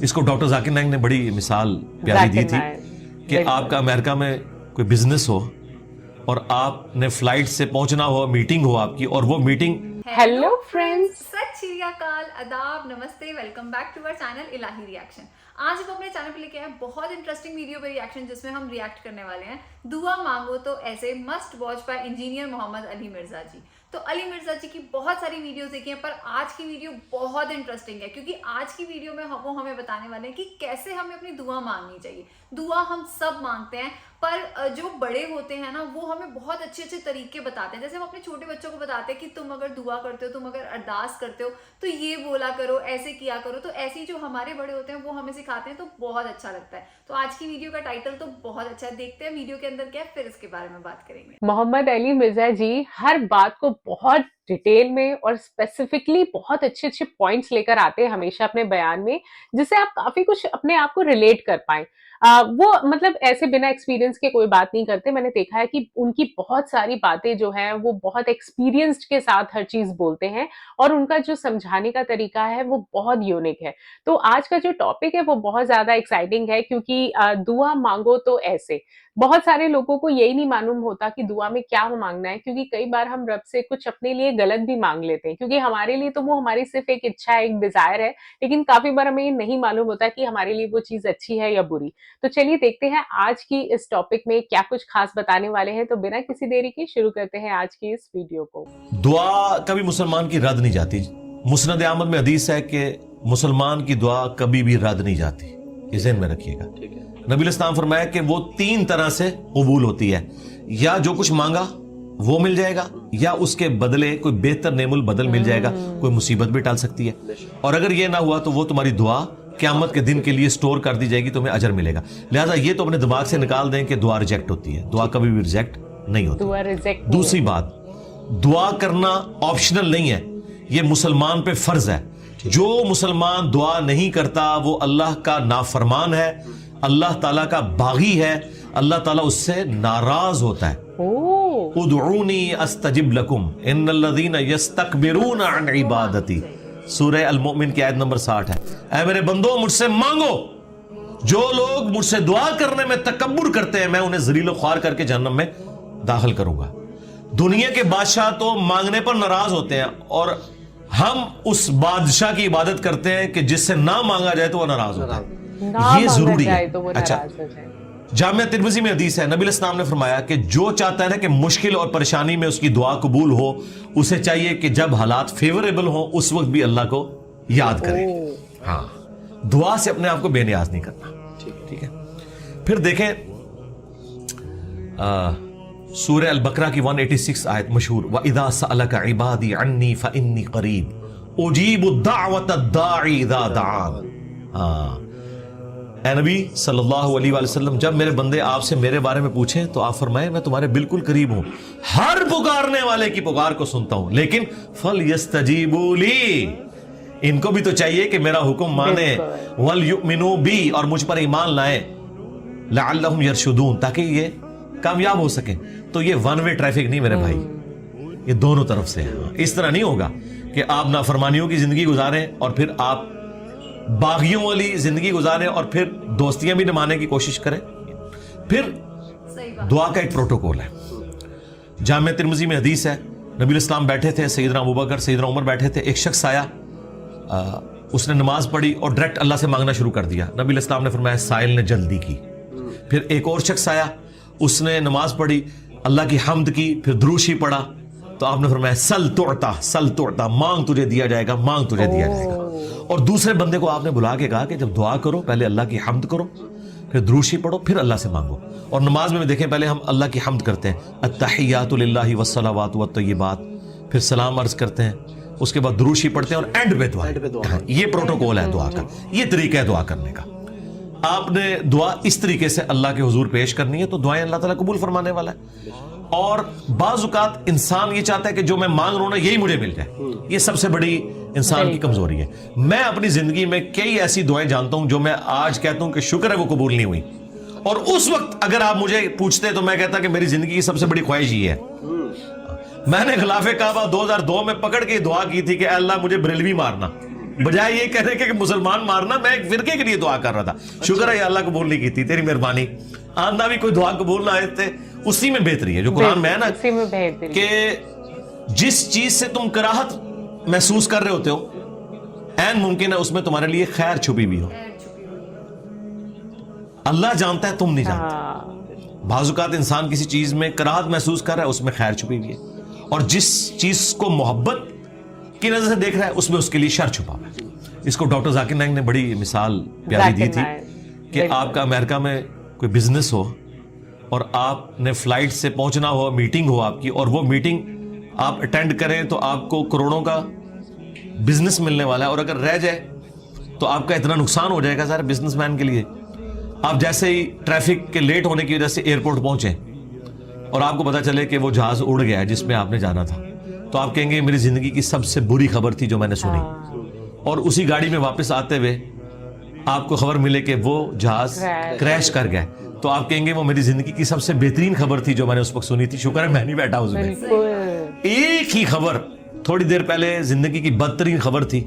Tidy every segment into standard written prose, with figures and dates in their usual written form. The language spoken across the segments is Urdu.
اس کو ڈاکٹر ذاکر نائک نے بڑی مثال پیاری دی تھی کہ آپ کا امریکہ میں کوئی بزنس ہو اور آپ نے فلائٹ سے پہنچنا ہو, میٹنگ ہو آپ کی, اور وہ میٹنگ ہیلو فرینڈز, ست شری اکال, آداب, نمستے, welcome back to our channel Elahi reaction. آج ہم اپنے چینل پہ لے کے آئے بہت انٹرسٹنگ ویڈیو پہ ریئیکشن, جس میں ہم ریئیکٹ کرنے والے ہیں دعا مانگو تو ایسے مسٹ واچ بائی انجینئر محمد علی مرزا جی. تو علی مرزا جی کی بہت ساری ویڈیوز دیکھی ہیں, پر آج کی ویڈیو بہت انٹرسٹنگ ہے, کیونکہ آج کی ویڈیو میں وہ ہمیں بتانے والے ہیں کہ کیسے ہمیں اپنی دعا مانگنی چاہیے. دعا ہم سب مانگتے ہیں, پر جو بڑے ہوتے ہیں نا وہ ہمیں بہت اچھے اچھے طریقے بتاتے ہیں. جیسے ہم اپنے چھوٹے بچوں کو بتاتے ہیں کہ تم اگر دعا کرتے ہو, تم اگر ارداس کرتے ہو تو یہ بولا کرو, ایسے کیا کرو. تو ایسی جو ہمارے بڑے ہوتے ہیں وہ ہمیں سکھاتے ہیں, تو بہت اچھا لگتا ہے. تو آج کی ویڈیو کا ٹائٹل تو بہت اچھا ہے, دیکھتے ہیں ویڈیو کے اندر کیا ہے, پھر اس کے بارے میں بات کریں گے. محمد علی مرزا جی ہر بات کو بہت ڈیٹیل میں اور اسپیسیفکلی بہت اچھے اچھے پوائنٹس لے کر آتے ہیں ہمیشہ اپنے بیان میں, جس سے آپ کافی کچھ اپنے آپ کو ریلیٹ کر پائیں. وہ مطلب ایسے بنا ایکسپیرینس کے کوئی بات نہیں کرتے. میں نے دیکھا ہے کہ ان کی بہت ساری باتیں جو ہیں وہ بہت ایکسپیرینسڈ کے ساتھ ہر چیز بولتے ہیں, اور ان کا جو سمجھانے کا طریقہ ہے وہ بہت یونیک ہے. تو آج کا جو ٹاپک ہے وہ بہت زیادہ ایکسائٹنگ ہے, کیونکہ دعا مانگو تو ایسے. بہت سارے لوگوں کو یہی نہیں معلوم ہوتا کہ دعا میں کیا مانگنا ہے, کیونکہ کئی بار ہم رب سے کچھ اپنے لیے غلط بھی مانگ لیتے ہیں, کیونکہ ہمارے لیے تو وہ ہماری صرف ایک اچھا ہے, ایک ڈیزائر ہے, لیکن کافی بار ہمیں یہ نہیں معلوم ہوتا کہ ہمارے لیے وہ چیز اچھی ہے یا بری. تو چلیے دیکھتے ہیں آج کی اس ٹاپک میں کیا کچھ خاص بتانے والے ہیں. تو بنا کسی دیری کے شروع کرتے ہیں آج کی اس ویڈیو کو. دعا کبھی مسلمان کی رد نہیں جاتی. مسند احمد میں حدیث ہے کہ مسلمان کی دعا کبھی بھی رد نہیں جاتی, یہ ذہن میں رکھیے گا. نبی الاسلام فرمایا کہ وہ 3 طرح سے قبول ہوتی ہے, یا جو کچھ مانگا وہ مل جائے گا, یا اس کے بدلے کوئی بہتر نعم البدل مل جائے گا, کوئی مصیبت بھی ٹال سکتی ہے, اور اگر یہ نہ ہوا تو وہ تمہاری دعا قیامت کے دن کے لیے سٹور کر دی جائے گی, تمہیں اجر ملے گا. لہذا یہ تو اپنے دماغ سے نکال دیں کہ دعا ریجیکٹ ہوتی ہے. دعا کبھی بھی ریجیکٹ نہیں ہوتی. دوسری بات, دعا کرنا آپشنل نہیں ہے, یہ مسلمان پہ فرض ہے. جو مسلمان دعا نہیں کرتا وہ اللہ کا نافرمان ہے, اللہ تعالیٰ کا باغی ہے, اللہ تعالیٰ اس سے ناراض ہوتا ہے. ادعونی استجب لکم ان الذین یستکبرون عن عبادتی, سورہ المؤمن کی آیت نمبر 60 ہے. اے میرے بندو مجھ سے مانگو, جو لوگ مجھ سے دعا کرنے میں تکبر کرتے ہیں میں انہیں ذلیل و خوار کر کے جہنم میں داخل کروں گا. دنیا کے بادشاہ تو مانگنے پر ناراض ہوتے ہیں, اور ہم اس بادشاہ کی عبادت کرتے ہیں کہ جس سے نہ مانگا جائے تو وہ ناراض ہوتا ہے. یہ ضروری ہے. اچھا, جامعہ ترمذی میں حدیث ہے, نبی الاسلام نے فرمایا کہ جو چاہتا ہے نا کہ مشکل اور پریشانی میں اس کی دعا قبول ہو, اسے چاہیے کہ جب حالات فیوریبل ہوں اس وقت بھی اللہ کو یاد کرے. ہاں, دعا سے اپنے آپ کو بے نیاز نہیں کرنا. ٹھیک ہے. پھر دیکھیں سورہ البقرہ کی 186 آیت مشہور, وَإِذَا سَأَلَكَ عِبَادِي عَنِّي فَإِنِّي قَرِيبٌ أُجِيبُ الدَّعْوَةَ الدَّاعِي إِذَا دَعَانِ. ہاں, اے نبی صلی اللہ علیہ وآلہ وسلم, جب میرے بندے آپ سے میرے بارے میں پوچھیں تو آپ فرمائیں میں تمہارے بالکل قریب ہوں, ہر پکارنے والے کی پکار کو سنتا ہوں, لیکن فَلْيَسْتَجِيبُوا لِي, ان کو بھی تو چاہیے کہ میرا حکم مانے, وَلْيُؤْمِنُوا بِي, اور مجھ پر ایمان لائیں, لَعَلَّهُمْ يَرْشُدُونَ, تاکہ یہ کامیاب ہو سکیں. تو یہ ون وے ٹریفک نہیں میرے بھائی, یہ دونوں طرف سے ہے. اس طرح نہیں ہوگا کہ آپ نافرمانیوں کی زندگی گزاریں اور پھر آپ باغیوں والی زندگی گزاریں اور پھر دوستیاں بھی نمانے کی کوشش کریں. پھر دعا کا ایک پروٹوکول ہے. جامعہ ترمذی میں حدیث ہے, نبی الاسلام بیٹھے تھے, سیدنا ابوبکر سیدنا عمر بیٹھے تھے, ایک شخص آیا, اس نے نماز پڑھی اور ڈائریکٹ اللہ سے مانگنا شروع کر دیا. نبی الاسلام نے فرمایا سائل نے جلدی کی. پھر ایک اور شخص آیا, اس نے نماز پڑھی, اللہ کی حمد کی, پھر دروشی پڑھا, تو آپ نے فرمایا سل توڑتا سل توڑتا, مانگ تجھے دیا جائے گا, مانگ تجھے دیا جائے گا. اور دوسرے بندے کو آپ نے بلا کے کہا کہ جب دعا کرو پہلے اللہ کی حمد کرو, پھر دروشی پڑھو, پھر اللہ سے مانگو. اور نماز میں دیکھیں پہلے ہم اللہ کی حمد کرتے ہیں, التحیات للہ والصلوات والطیبات, پھر سلام عرض کرتے ہیں, اس کے بعد دروشی پڑھتے ہیں, اور اینڈ پہ دعا. یہ پروٹوکول ہے دعا کا, یہ طریقہ ہے دعا کرنے کا. آپ نے دعا اس طریقے سے اللہ کے حضور پیش کرنی ہے تو دعائیں اللہ تعالیٰ قبول فرمانے والا ہے. اور بعض اوقات انسان یہ چاہتا ہے کہ جو میں مانگ رہا ہوں نا یہی مجھے مل جائے. یہ سب سے بڑی انسان کی کمزوری ہے. میں اپنی زندگی میں کئی ایسی دعائیں جانتا ہوں جو میں آج کہتا ہوں کہ شکر ہے وہ قبول نہیں ہوئی, اور اس وقت اگر آپ مجھے پوچھتے تو میں کہتا کہ میری زندگی کی سب سے بڑی خواہش یہ ہے. میں نے خلاف کعبہ 2002 میں پکڑ کے دعا کی تھی کہ اے اللہ مجھے بریلوی مارنا, بجائے یہ کہنے کے کہ مسلمان مارنا، میں ایک فرقے کے لیے دعا کر رہا تھا. شکر ہے یا اللہ قبول نہیں کی تھی، تیری مہربانی. آندہ بھی کوئی دعا قبول نہ آئے تھے، اسی میں بہتری ہے جو قرآن میں ہے نا، اسی میں بہتری کہ جس چیز سے تم کراہت محسوس کر رہے ہوتے ہو عین ممکن ہے اس میں تمہارے لیے خیر چھپی بھی ہو. اللہ جانتا ہے، تم نہیں جانتے. بعض اوقات انسان کسی چیز میں کراہت محسوس کر رہا ہے، اس میں خیر چھپی ہوئی ہے، اور جس چیز کو محبت کی نظر سے دیکھ رہا ہے اس میں اس کے لیے شر چھپا ہوا ہے. اس کو ڈاکٹر ذاکر نائک نے بڑی مثال پیاری دی تھی کہ آپ کا امریکہ میں کوئی بزنس ہو اور آپ نے فلائٹ سے پہنچنا ہو، میٹنگ ہو آپ کی، اور وہ میٹنگ آپ اٹینڈ کریں تو آپ کو کروڑوں کا بزنس ملنے والا ہے، اور اگر رہ جائے تو آپ کا اتنا نقصان ہو جائے گا سارے بزنس مین کے لیے. آپ جیسے ہی ٹریفک کے لیٹ ہونے کی وجہ سے ایئرپورٹ پہنچے اور آپ کو پتا چلے کہ وہ جہاز اڑ گیا ہے جس میں آپ نے جانا تھا، تو آپ کہیں گے میری زندگی کی سب سے بری خبر تھی جو میں نے سنی. اور اسی گاڑی میں واپس آتے ہوئے آپ کو خبر ملے کہ وہ جہاز کریش کر گیا، تو آپ کہیں گے وہ میری زندگی کی سب سے بہترین خبر تھی جو میں نے اس وقت سنی تھی. شکر ہے میں نہیں بیٹھا اس میں. ایک ہی خبر تھوڑی دیر پہلے زندگی کی بدترین خبر تھی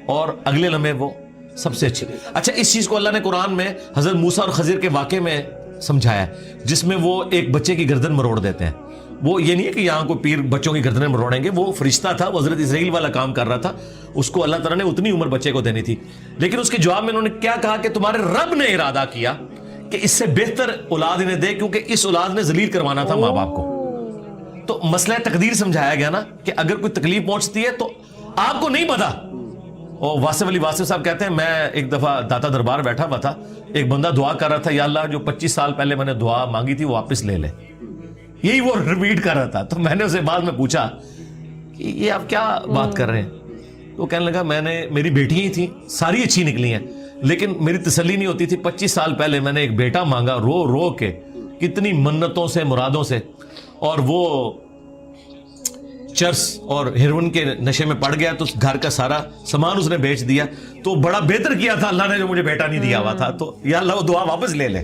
اور اگلے لمحے وہ سب سے اچھی. اچھا، اس چیز کو اللہ نے قرآن میں حضرت موسیٰ اور خضر کے واقعے میں سمجھایا ہے، جس میں وہ ایک بچے کی گردن مروڑ دیتے ہیں. وہ یہ نہیں ہے کہ یہاں کو پیر بچوں کی گردنیں مروڑیں گے، وہ فرشتہ تھا، وہ حضرت اسرائیل والا کام کر رہا تھا. اس کو اللہ تعالیٰ نے اتنی عمر بچے کو دینی تھی، لیکن اس کے جواب میں انہوں نے کیا کہا کہ تمہارے رب نے ارادہ کیا کہ اس سے بہتر اولاد انہیں دے، کیونکہ اس اولاد نے ذلیل کروانا تھا ماں باپ کو. تو مسئلہ تقدیر سمجھایا گیا نا کہ اگر کوئی تکلیف پہنچتی ہے تو آپ کو نہیں پتا. اور واصف علی واصف صاحب کہتے ہیں میں ایک دفعہ داتا دربار بیٹھا ہوا تھا، ایک بندہ دعا کر رہا تھا یا اللہ جو 25 سال پہلے میں نے دعا مانگی تھی وہ واپس لے لے. یہی وہ ریپیٹ کر رہا تھا. تو میں نے اسے بعد میں پوچھا کہ یہ آپ کیا بات کر رہے ہیں؟ تو کہنے لگا میں نے، میری بیٹیاں ہی تھیں، ساری اچھی نکلی ہیں، لیکن میری تسلی نہیں ہوتی تھی. 25 سال پہلے میں نے ایک بیٹا مانگا رو رو کے، کتنی منتوں سے مرادوں سے، اور وہ چرس اور ہیروئن کے نشے میں پڑ گیا تو گھر کا سارا سامان اس نے بیچ دیا. تو بڑا بہتر کیا تھا اللہ نے جو مجھے بیٹا نہیں دیا ہوا تھا. تو یا اللہ وہ دعا واپس لے لے.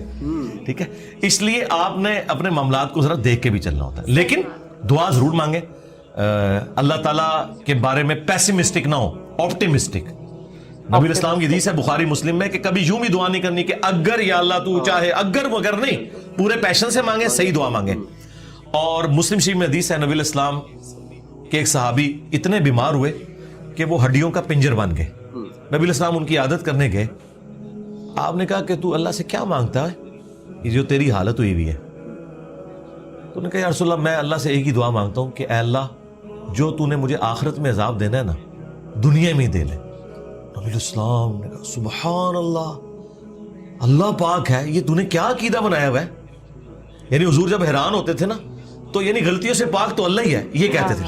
ٹھیک ہے، اس لیے آپ نے اپنے معاملات کو ذرا دیکھ کے بھی چلنا ہوتا ہے، لیکن دعا ضرور مانگیں. اللہ تعالیٰ کے بارے میں پیسمسٹک نہ ہو، آپٹیمسٹک. نبی اسلام کی حدیث ہے بخاری مسلم میں کہ کبھی یوں بھی دعا نہیں کرنی کہ اگر یا اللہ تو چاہے، اگر مگر نہیں، پورے پیشن سے مانگیں، صحیح دعا مانگیں. اور مسلم شریف میں حدیث ہے نبی اسلام کہ ایک صحابی اتنے بیمار ہوئے کہ وہ ہڈیوں کا پنجر بن گئے. نبی اسلام ان کی عادت کرنے گئے. آپ نے کہا کہ تو اللہ سے کیا مانگتا ہے یہ جو تیری حالت ہوئی ہوئی ہے؟ تو نے کہا یا رسول اللہ میں اللہ سے ایک ہی دعا مانگتا ہوں کہ اے اللہ جو تو نے مجھے آخرت میں عذاب دینا ہے نا دنیا میں ہی دے لے. نبی اسلام نے کہا سبحان اللہ، اللہ پاک ہے، یہ تو نے کیا عقیدہ بنایا ہوا ہے. یعنی حضور جب حیران ہوتے تھے نا تو یعنی غلطیوں سے پاک تو اللہ ہی ہے یہ کہتے تھے.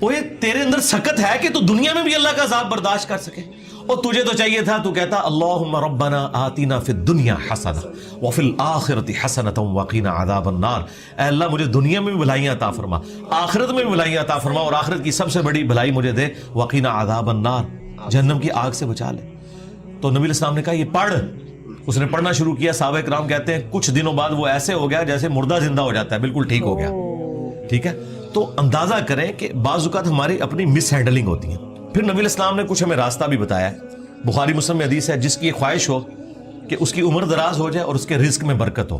اوہ تیرے اندر سکت ہے کہ تو دنیا میں بھی اللہ کا عذاب برداشت کر سکے، اور تجھے تو چاہیے تھا تو کہتا اللہم ربنا آتنا فی الدنیا حسنہ وفی الآخرۃ حسنۃ وقنا عذاب النار. اے اللہ مجھے دنیا میں بھی بھلائیاں عطا فرما، آخرت میں بھی بھلائیاں عطا فرما، اور آخرت کی سب سے بڑی بھلائی مجھے دے وقنا عذاب النار، جہنم کی آگ سے بچا لے. تو نبی الاسلام نے کہا یہ پڑھ. اس نے پڑھنا شروع کیا. صحابہ کرام کہتے ہیں کچھ دنوں بعد وہ ایسے ہو گیا جیسے مردہ زندہ ہو جاتا ہے، بالکل ٹھیک ہو گیا. ٹھیک ہے، تو اندازہ کریں کہ بعض اوقات ہماری اپنی مس ہینڈلنگ ہوتی ہے. پھر نبی الاسلام نے کچھ ہمیں راستہ بھی بتایا ہے. بخاری مسلم میں حدیث ہے جس کی یہ خواہش ہو کہ اس کی عمر دراز ہو جائے اور اس کے رزق میں برکت ہو.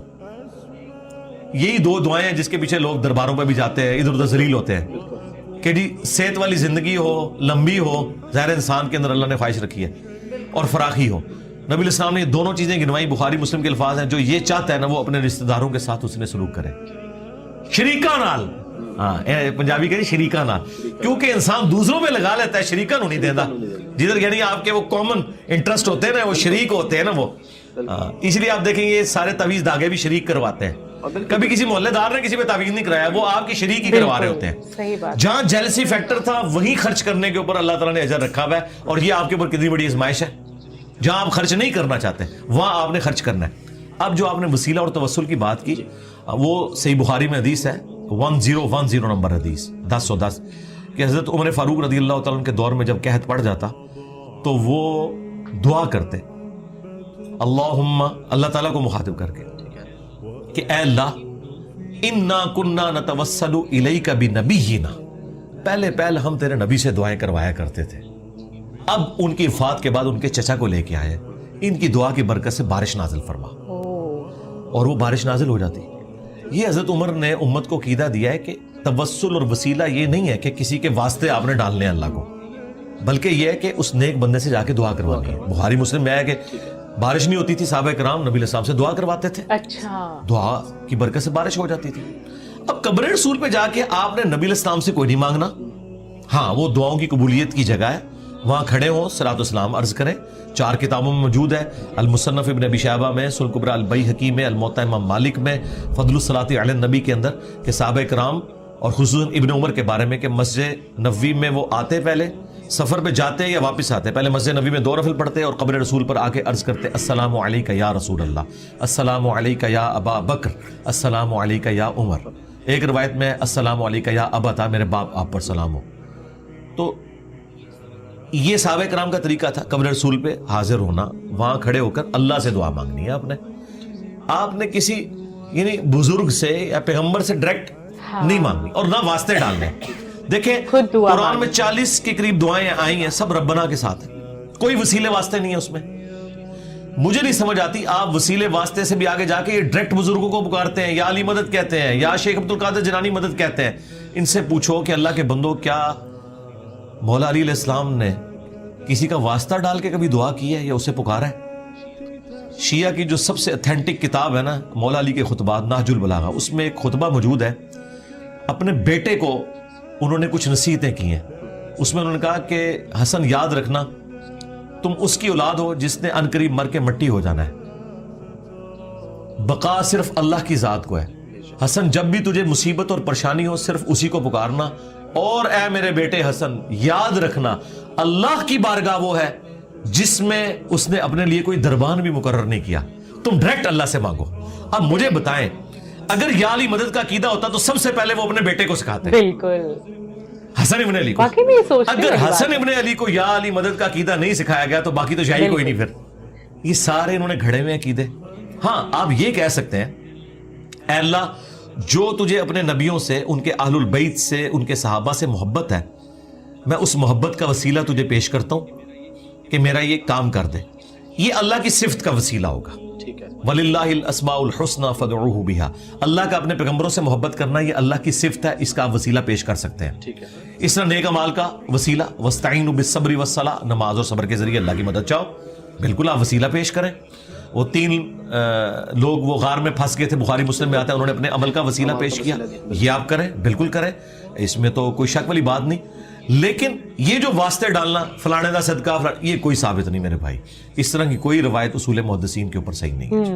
یہی دو دعائیں ہیں جس کے پیچھے لوگ درباروں پہ بھی جاتے ہیں، ادھر ادھر ذلیل ہوتے ہیں کہ جی صحت والی زندگی ہو، لمبی ہو، ظاہر انسان کے اندر اللہ نے خواہش رکھی ہے، اور فراخی ہو. نبی الاسلام نے یہ دونوں چیزیں گنوائی. بخاری مسلم کے الفاظ ہیں جو یہ چاہتا ہے نا وہ اپنے رشتہ داروں کے ساتھ اس نے سلوک کرے، شریکاں نال. ہاں پنجابی کہتے شریکاں نال، کیونکہ انسان دوسروں پہ لگا لیتا ہے، شریکاں نہیں دیتا. جدھر یعنی آپ کے وہ کامن انٹرسٹ ہوتے ہیں نا، وہ شریک ہوتے ہیں نا وہ. اس لیے آپ دیکھیں یہ سارے تعویذ دھاگے بھی شریک کرواتے ہیں. کبھی کسی محلے دار نے کسی پہ تعویذ نہیں کرایا، وہ آپ کی شریک ہی کروا رہے ہوتے ہیں. جہاں جیلسی فیکٹر تھا وہیں خرچ کرنے کے اوپر اللہ تعالیٰ نے اجر رکھا ہوا ہے. اور یہ آپ کے اوپر کتنی بڑی آزمائش ہے، جہاں آپ خرچ نہیں کرنا چاہتے وہاں آپ نے خرچ کرنا ہے. اب جو آپ نے وسیلہ اور توسل کی بات کی وہ صحیح بخاری میں حدیث ہے 1010 نمبر حدیث 1010 کہ حضرت عمر فاروق رضی اللہ تعالیٰ عنہ کے دور میں جب قحط پڑ جاتا تو وہ دعا کرتے اللہم، اللہ تعالیٰ کو مخاطب کر کے کہ اے اللہ انا کننا نتوسل الیک بنبینا، پہلے ہم تیرے نبی سے دعائیں کروایا کرتے تھے. اب ان کی وفات کے بعد ان کے چچا کو لے کے آئے, ان کی دعا کی برکت سے بارش نازل فرما, اور وہ بارش نازل ہو جاتی. یہ حضرت عمر نے امت کو عقیدہ دیا ہے کہ توسل اور وسیلہ یہ نہیں ہے کہ کسی کے واسطے آپ نے ڈالنے اللہ کو, بلکہ یہ ہے کہ اس نیک بندے سے جا کے دعا کروانی ہے. بخاری مسلم میں آیا کہ بارش نہیں ہوتی تھی, صحابہ کرام نبی علیہ السلام سے دعا کرواتے تھے, اچھا, دعا کی برکت سے بارش ہو جاتی تھی. اب قبر رسول پہ جا کے آپ نے نبی علیہ السلام سے کوئی نہیں مانگنا. ہاں, وہ دعاؤں کی قبولیت کی جگہ ہے, وہاں کھڑے ہوں صلاۃ والسلام عرض کریں. 4 کتابوں میں موجود ہے, المصنف ابن ابی شیبہ میں, سنن کبری البیہقی میں, الموطا امام مالک میں, فضل الصلاۃ علی النبی کے اندر, کہ صحابہ کرام اور خصوصاً ابن عمر کے بارے میں کہ مسجد نبوی میں وہ آتے, پہلے سفر پہ جاتے یا واپس آتے, پہلے مسجد نبوی میں 2 نفل پڑھتے اور قبر رسول پر آ کے عرض کرتے السلام علیک یا رسول اللہ, السلام علیک یا ابا بکر, السلام علیک یا عمر. ایک روایت میں السلام علیک یا ابا, میرے باپ آپ پر سلام ہو. تو یہ صحابہ کرام کا طریقہ تھا, قبر رسول پہ حاضر ہونا, وہاں کھڑے ہو کر اللہ سے دعا مانگنی ہے. آپ نے کسی یعنی بزرگ سے یا پیغمبر سے ڈائریکٹ نہیں مانگنی, اور نہ واسطے ڈالنے. دیکھیں قرآن میں 40 کے قریب دعائیں آئی ہیں, سب ربنا کے ساتھ, کوئی وسیلے واسطے نہیں ہے اس میں. مجھے نہیں سمجھ آتی آپ وسیلے واسطے سے بھی آگے جا کے یہ ڈائریکٹ بزرگوں کو پکارتے ہیں, یا علی مدد کہتے ہیں, یا شیخ عبد القادر جیلانی مدد کہتے ہیں. ان سے پوچھو کہ اللہ کے بندو, کیا مولا علی علیہ السلام نے کسی کا واسطہ ڈال کے کبھی دعا کی ہے یا اسے پکارا ہے؟ شیعہ کی جو سب سے اتھینٹک کتاب ہے نا, مولا علی کے خطبات, نہج البلاغہ, اس میں ایک خطبہ موجود ہے. اپنے بیٹے کو انہوں نے کچھ نصیحتیں کی ہیں. اس میں انہوں نے کہا کہ حسن یاد رکھنا, تم اس کی اولاد ہو جس نے عنقریب مر کے مٹی ہو جانا ہے, بقا صرف اللہ کی ذات کو ہے. حسن, جب بھی تجھے مصیبت اور پریشانی ہو صرف اسی کو پکارنا, اور اے میرے بیٹے حسن یاد رکھنا اللہ کی بارگاہ وہ ہے جس میں اس نے اپنے لیے کوئی دربان بھی مقرر نہیں کیا, تم ڈائریکٹ اللہ سے مانگو. اب مجھے بتائیں, اگر یا علی مدد کا عقیدہ ہوتا تو سب سے پہلے وہ اپنے بیٹے کو سکھاتے. بالکل, حسن ابن علی کو. اگر حسن ابن علی کو یا علی مدد کا عقیدہ نہیں سکھایا گیا تو باقی تو شاہی کوئی نہیں. پھر یہ سارے انہوں نے گھڑے ہوئے عقیدے. ہاں, آپ یہ کہہ سکتے ہیں اے اللہ, جو تجھے اپنے نبیوں سے, ان کے اہل البیت سے, ان کے صحابہ سے محبت ہے, میں اس محبت کا وسیلہ تجھے پیش کرتا ہوں کہ میرا یہ کام کر دے. یہ اللہ کی صفت کا وسیلہ ہوگا. وَلِلَّهِ الْأَسْمَاءُ الْحُسْنَى فَادْعُوهُ بِهَا. اللہ کا اپنے پیغمبروں سے محبت کرنا یہ اللہ کی صفت ہے, اس کا آپ وسیلہ پیش کر سکتے ہیں. اس طرح نیک اعمال کا وسیلہ, وَاسْتَعِينُوا بِالصَّبْرِ وَالصَّلَاةِ, نماز اور صبر کے ذریعے اللہ کی مدد چاہو, بالکل آپ وسیلہ پیش کریں. وہ 3 لوگ وہ غار میں پھنس گئے تھے, بخاری مسلم میں آتا ہے, انہوں نے اپنے عمل کا وسیلہ پیش کیا, یہ آپ کریں, بالکل کریں, اس میں تو کوئی شک والی بات نہیں. لیکن یہ جو واسطے ڈالنا, فلانے دا صدقہ, یہ کوئی ثابت نہیں میرے بھائی. اس طرح کی کوئی روایت اصول محدثین کے اوپر صحیح نہیں ہے.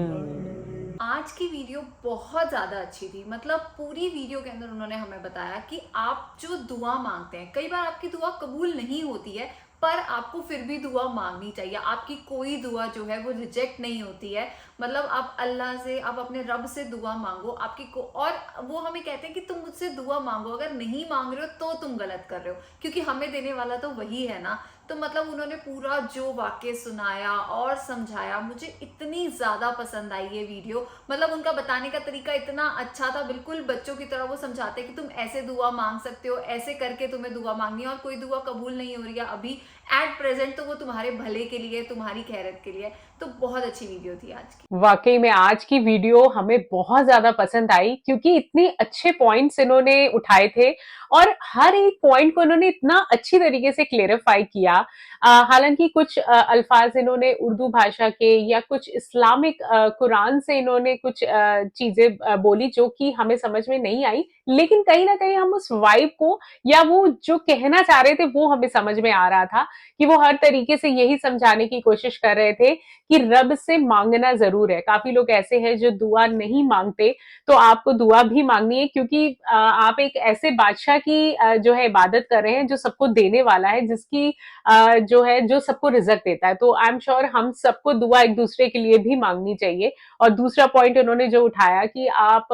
آج کی ویڈیو بہت زیادہ اچھی تھی. مطلب پوری ویڈیو کے اندر انہوں نے ہمیں بتایا کہ آپ جو دعا مانگتے ہیں, کئی بار آپ کی دعا قبول نہیں ہوتی ہے, پر آپ کو پھر بھی دعا مانگنی چاہیے. آپ کی کوئی دعا جو ہے وہ ریجیکٹ نہیں ہوتی ہے. مطلب آپ اللہ سے, آپ اپنے رب سے دعا مانگو, آپ کی اور وہ ہمیں کہتے ہیں کہ تم مجھ سے دعا مانگو, اگر نہیں مانگ رہے ہو تو تم غلط کر رہے ہو, کیونکہ ہمیں دینے والا تو وہی ہے نا. تو مطلب انہوں نے پورا جو واقع سنایا اور سمجھایا, مجھے اتنی زیادہ پسند آئی یہ ویڈیو. مطلب ان کا بتانے کا طریقہ اتنا اچھا تھا, بالکل بچوں کی طرح وہ سمجھاتے کہ تم ایسے دعا مانگ سکتے ہو, ایسے کر کے تمہیں دعا مانگنی ہے, اور کوئی دعا قبول نہیں ہو رہی ہے ابھی ایٹ پریزنٹ تو وہ تمہارے بھلے کے لیے, تمہاری خیرت کے لیے. تو بہت اچھی ویڈیو تھی آج کی. واقعی میں آج کی ویڈیو ہمیں بہت زیادہ پسند آئی, کیونکہ اتنے اچھے پوائنٹس انہوں نے اٹھائے تھے, اور ہر ایک پوائنٹ کو انہوں نے اتنا اچھی طریقے سے کلیئرفائی کیا. حالانکہ کچھ الفاظ انہوں نے اردو بھاشا کے یا کچھ اسلامک قرآن سے انہوں نے کچھ چیزیں بولی جو کہ ہمیں سمجھ میں نہیں آئی, لیکن کہیں نہ کہیں ہم اس وائب کو یا وہ جو کہنا چاہ رہے تھے وہ ہمیں سمجھ میں آ رہا تھا, کہ وہ ہر طریقے سے یہی سمجھانے کی کوشش کر رہے تھے کہ رب سے مانگنا ضرور ہے. کافی لوگ ایسے ہیں جو دعا نہیں مانگتے, تو آپ کو دعا بھی مانگنی ہے, کیونکہ آپ ایک ایسے بادشاہ کی جو ہے عبادت کر رہے ہیں جو سب کو دینے والا ہے, جس کی جو ہے جو سب کو رزق دیتا ہے. تو آئی ایم شیور ہم سب کو دعا ایک دوسرے کے لیے بھی مانگنی چاہیے. اور دوسرا پوائنٹ انہوں نے جو اٹھایا کہ آپ